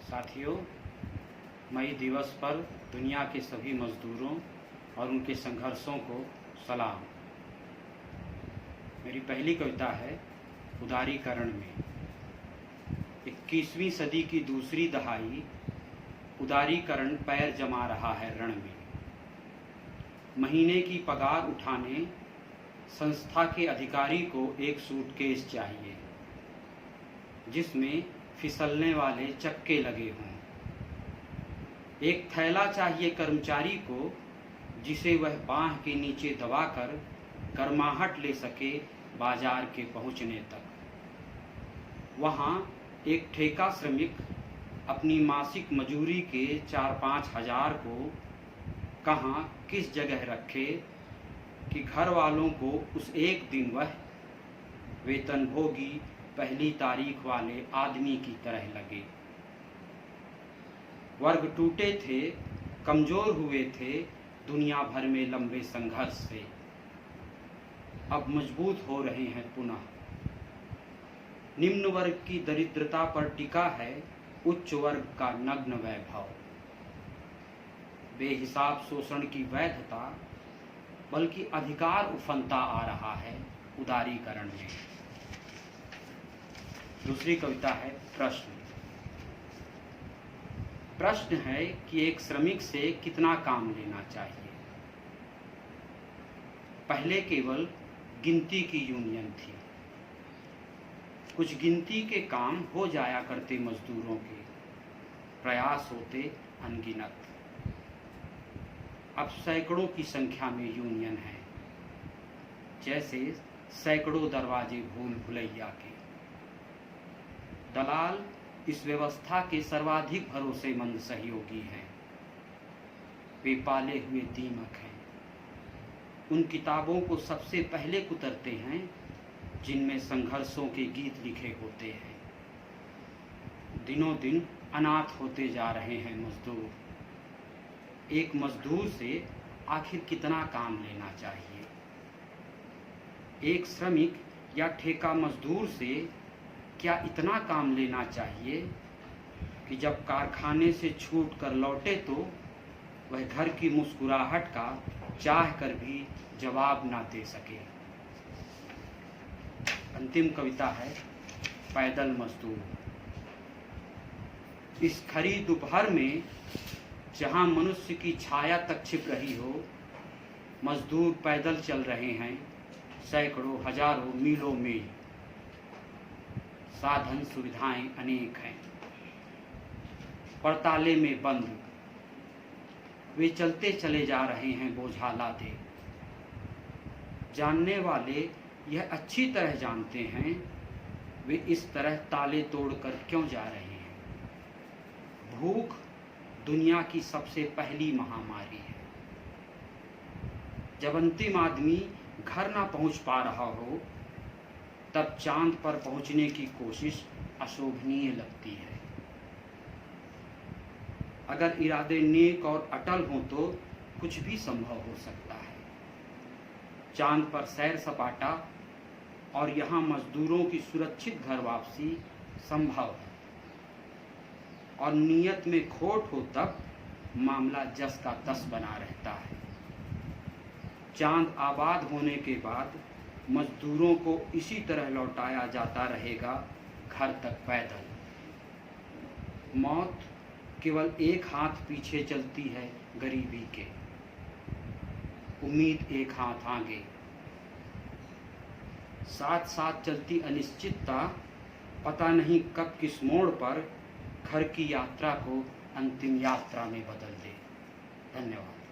साथियों, मई दिवस पर दुनिया के सभी मजदूरों और उनके संघर्षों को सलाम। मेरी पहली कविता है उदारीकरण में। 21वीं सदी की दूसरी दहाई, उदारीकरण पैर जमा रहा है रण में। महीने की पगार उठाने संस्था के अधिकारी को एक सूटकेस चाहिए जिसमें फिसलने वाले चक्के लगे हों। एक थैला चाहिए कर्मचारी को जिसे वह बांह के नीचे दबाकर गर्माहट ले सके बाजार के पहुंचने तक। वहां एक ठेका श्रमिक अपनी मासिक मजूरी के 4-5 हजार को कहां किस जगह रखे कि घर वालों को उस एक दिन वह वेतनभोगी पहली तारीख वाले आदमी की तरह लगे। वर्ग टूटे थे, कमजोर हुए थे दुनिया भर में लंबे संघर्ष से, अब मजबूत हो रहे हैं पुनः। निम्न वर्ग की दरिद्रता पर टिका है उच्च वर्ग का नग्न वैभव। बेहिसाब शोषण की वैधता बल्कि अधिकार उफनता आ रहा है उदारीकरण में। दूसरी कविता है प्रश्न। प्रश्न है कि एक श्रमिक से कितना काम लेना चाहिए। पहले केवल गिनती की यूनियन थी, कुछ गिनती के काम हो जाया करते मजदूरों के, प्रयास होते अनगिनत। अब सैकड़ों की संख्या में यूनियन है, जैसे सैकड़ों दरवाजे भूल भुलैया के। दलाल इस व्यवस्था के सर्वाधिक भरोसेमंद सहयोगी हैं। वे पाले हुए दीमक हैं। उन किताबों को सबसे पहले कुतरते हैं जिनमें संघर्षों के गीत लिखे होते हैं। दिनों दिन अनाथ होते जा रहे हैं मजदूर। एक मजदूर से आखिर कितना काम लेना चाहिए। एक श्रमिक या ठेका मजदूर से क्या इतना काम लेना चाहिए कि जब कारखाने से छूट कर लौटे तो वह घर की मुस्कुराहट का चाह कर भी जवाब ना दे सके। अंतिम कविता है पैदल मजदूर। इस खरी दोपहर में जहां मनुष्य की छाया तक छिप रही हो, मजदूर पैदल चल रहे हैं सैकड़ों हजारों मीलों में। साधन सुविधाएं अनेक हैं, पड़ताले में बंद वे चलते चले जा रहे हैं बोझा लादे। जानने वाले यह अच्छी तरह जानते हैं वे इस तरह ताले तोड़कर क्यों जा रहे हैं। भूख दुनिया की सबसे पहली महामारी है। जब अंतिम आदमी घर ना पहुंच पा रहा हो तब चांद पर पहुंचने की कोशिश अशोभनीय लगती है। अगर इरादे नेक और अटल हों तो कुछ भी संभव हो सकता है। चांद पर सैर सपाटा और यहाँ मजदूरों की सुरक्षित घर वापसी संभव है। और नियत में खोट हो तब मामला जस का तस बना रहता है। चांद आबाद होने के बाद मजदूरों को इसी तरह लौटाया जाता रहेगा घर तक पैदल। मौत केवल एक हाथ पीछे चलती है गरीबी के, उम्मीद एक हाथ आगे। साथ साथ चलती अनिश्चितता पता नहीं कब किस मोड़ पर घर की यात्रा को अंतिम यात्रा में बदल दे। धन्यवाद।